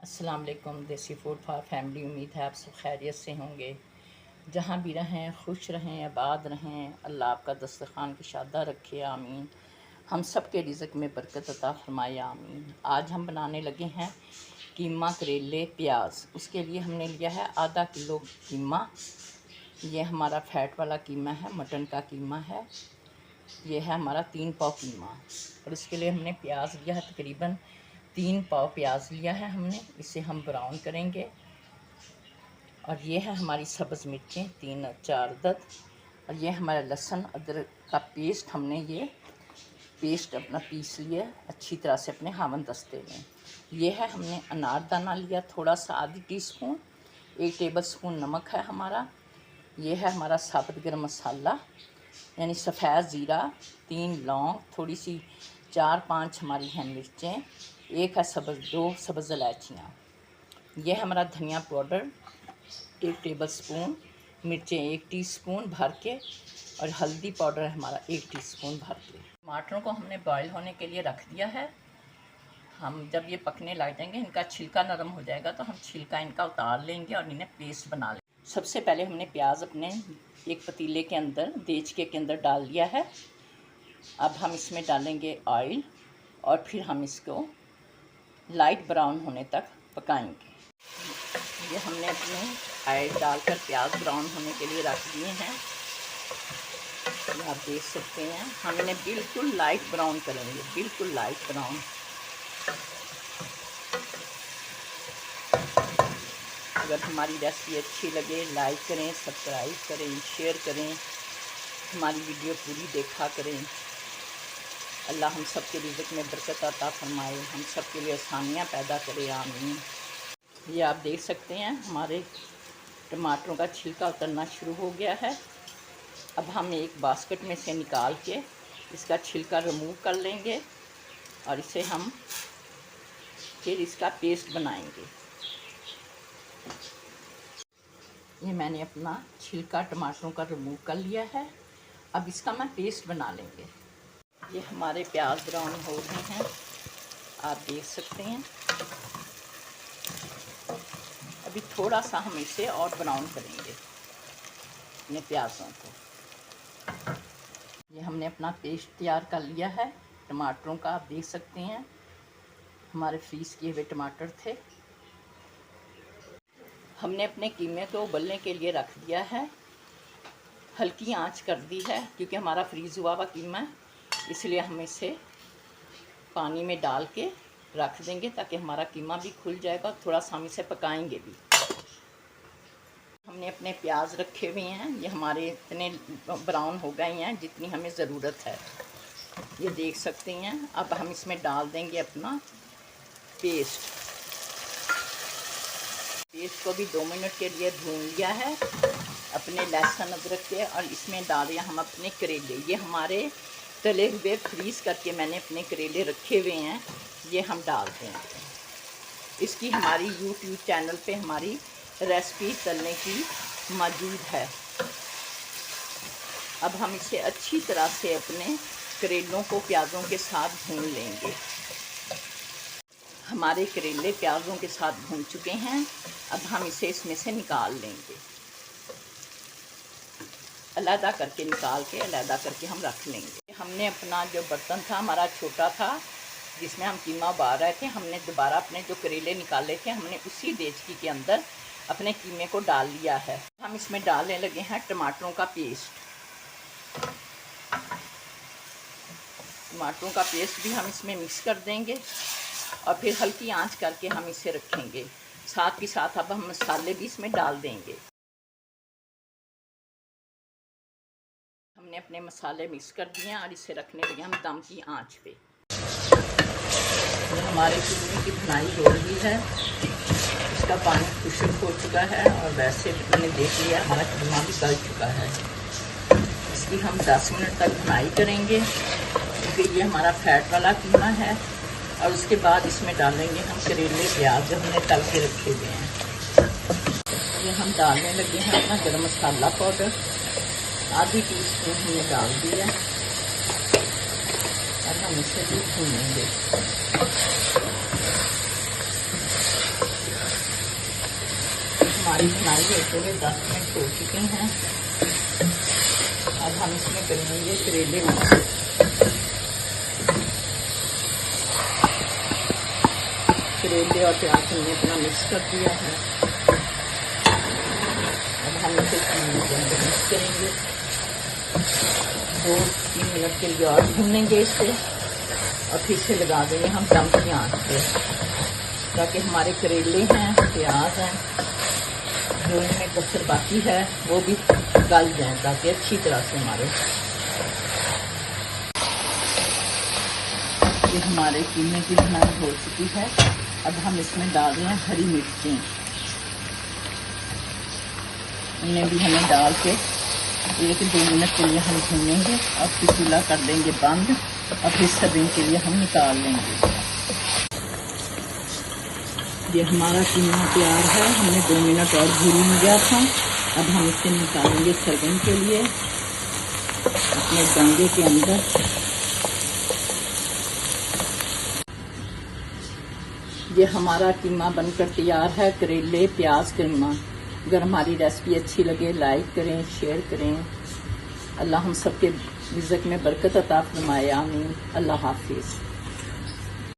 अस्सलाम वालेकुम। देसी फूड फॉर फैमिली। उम्मीद है आप सब खैरियत से होंगे। जहाँ भी रहें खुश रहें, आबाद रहें। अल्लाह आपका दस्तरखान कुशादा रखे, आमीन। हम सब के रिज़्क़ में बरकत अता फरमाए, आमीन। आज हम बनाने लगे हैं कीमा करेले प्याज। उसके लिए हमने लिया है आधा किलो कीमा। ये हमारा फ़ैट वाला कीमा है, मटन का कीमा है। ये है हमारा 3 पाव कीमा। और इसके लिए हमने प्याज लिया है, तकरीबन 3 पाव प्याज लिया है हमने। इसे हम ब्राउन करेंगे। और ये है हमारी सब्ज़ मिर्चें 3-4 अदद। और ये हमारा लहसुन अदरक का पेस्ट, हमने ये पेस्ट अपना पीस लिया अच्छी तरह से अपने हावन दस्ते में। ये है हमने अनारदाना लिया थोड़ा सा, आधी टीस्पून। 1 टेबल स्पून नमक है हमारा। ये है हमारा साबुत गरम मसाला यानी सफ़ेद ज़ीरा, 3 लौंग, थोड़ी सी 4-5 हमारी हैं मिर्चें, 1 है दो सब्ज़ इलायचियाँ। यह हमारा धनिया पाउडर 1 टेबल स्पून, मिर्चें 1 टीस्पून भर के, और हल्दी पाउडर है हमारा 1 टीस्पून भर के। टमाटरों को हमने बॉईल होने के लिए रख दिया है। हम जब ये पकने लग जाएंगे, इनका छिलका नरम हो जाएगा, तो हम छिलका इनका उतार लेंगे और इन्हें पेस्ट बना लेंगे। सबसे पहले हमने प्याज अपने एक पतीले के अंदर, देचके के अंदर डाल लिया है। अब हम इसमें डालेंगे ऑयल और फिर हम इसको लाइट ब्राउन होने तक पकाएंगे। ये हमने अपने ऑयल डालकर प्याज ब्राउन होने के लिए रख दिए हैं। ये आप देख सकते हैं, हम इन्हें बिल्कुल लाइट ब्राउन करेंगे, बिल्कुल लाइट ब्राउन। अगर हमारी रेसिपी अच्छी लगे लाइक करें, सब्सक्राइब करें, शेयर करें, हमारी वीडियो पूरी देखा करें। अल्लाह हम सब के रिज़्क़ में बरकत अता फरमाए, हम सब के लिए आसानियाँ पैदा करे, आमीन। ये आप देख सकते हैं हमारे टमाटरों का छिलका उतरना शुरू हो गया है। अब हम एक बास्केट में से निकाल के इसका छिलका रिमूव कर लेंगे और इसे हम फिर इसका पेस्ट बनाएंगे। ये मैंने अपना छिलका टमाटरों का रिमूव कर लिया है। अब इसका मैं पेस्ट बना लेंगे। ये हमारे प्याज ब्राउन हो रहे हैं, आप देख सकते हैं। अभी थोड़ा सा हम इसे और ब्राउन करेंगे अपने प्याज़ों को। ये हमने अपना पेस्ट तैयार कर लिया है टमाटरों का, आप देख सकते हैं। हमारे फ्रीज़ किए हुए टमाटर थे। हमने अपने कीमे को उबलने के लिए रख दिया है। हल्की आंच कर दी है क्योंकि हमारा फ्रीज़ हुआ हुआ कीमा है, इसलिए हम इसे पानी में डाल के रख देंगे ताकि हमारा कीमा भी खुल जाएगा। थोड़ा सा हम इसे पकाएंगे भी। हमने अपने प्याज रखे हुए हैं, ये हमारे इतने ब्राउन हो गए हैं जितनी हमें ज़रूरत है, ये देख सकते हैं। अब हम इसमें डाल देंगे अपना पेस्ट को भी 2 मिनट के लिए भून लिया है अपने लहसुन अदरक के। और इसमें डालें हम अपने करेले। ये हमारे तले हुए फ्रीज़ करके मैंने अपने करेले रखे हुए हैं, ये हम डालते हैं। इसकी हमारी यूट्यूब चैनल पे हमारी रेसिपी तलने की मौजूद है। अब हम इसे अच्छी तरह से अपने करेलों को प्याज़ों के साथ भून लेंगे। हमारे करेले प्याज़ों के साथ भून चुके हैं। अब हम इसे इसमें से निकाल लेंगे, अलहदा करके निकाल के अलहदा करके हम रख लेंगे। हमने अपना जो बर्तन था हमारा छोटा था जिसमें हम कीमा उबाल रहे थे, हमने दोबारा अपने जो करेले निकाले थे हमने उसी देचकी के अंदर अपने कीमे को डाल लिया है। हम इसमें डालने लगे हैं टमाटरों का पेस्ट। टमाटरों का पेस्ट भी हम इसमें मिक्स कर देंगे और फिर हल्की आंच करके हम इसे रखेंगे। साथ ही साथ अब हम मसाले भी इसमें डाल देंगे। हमने अपने मसाले मिक्स कर दिए हैं और इसे रखने लगे हम दम की आंच पे। ये हमारे कीमे की भुनाई हो रही है, इसका पानी खुश्क हो चुका है और वैसे मैंने देख लिया हमारा कीमा भी गल चुका है। इसकी हम 10 मिनट तक भुनाई करेंगे क्योंकि ये हमारा फ़ैट वाला कीमा है। और उसके बाद इसमें डालेंगे हम करेले प्याज जो हमने तल के रखे हुए हैं। ये हम डालने लगे हैं अपना गरम मसाला पाउडर, आधी टीस्पून हमने डाल दिया और हम इसे भी भूनेंगे। हमारी बनाई होते हुए 10 मिनट हो चुके हैं। अब हम इसमें करेंगे करेले मिक्स। करेले और प्याज हमने अपना मिक्स कर दिया है। अब हम इसे मिक्स करेंगे, 2-3 मिनट के लिए और भूनेंगे इसे और फिर से लगा देंगे हम दम की आंच पे, ताकि हमारे करेले हैं, प्याज हैं, जो इनमें कसर बाकी है वो भी गल जाए, ताकि अच्छी तरह से हमारे ये हमारे कीमे की बनाई हो चुकी है। अब हम इसमें डाल रहे हैं हरी मिर्ची, इन्हें भी हमें डाल के 1-2 मिनट के लिए हम भूनेंगे और फिर चूल्हा कर देंगे बंद और फिर सर्विंग के लिए हम निकाल लेंगे। ये हमारा कीमा तैयार है, हमने 2 मिनट और भून लिया था। अब हम इसे निकालेंगे सर्विंग के लिए अपने डंगे के अंदर। ये हमारा कीमा बनकर तैयार है, करेले प्याज कीमा। अगर हमारी रेसिपी अच्छी लगे लाइक करें, शेयर करें। अल्लाह हम सबके रिज़्क़ में बरकत अता फरमाए, आमीन। अल्लाह हाफिज़।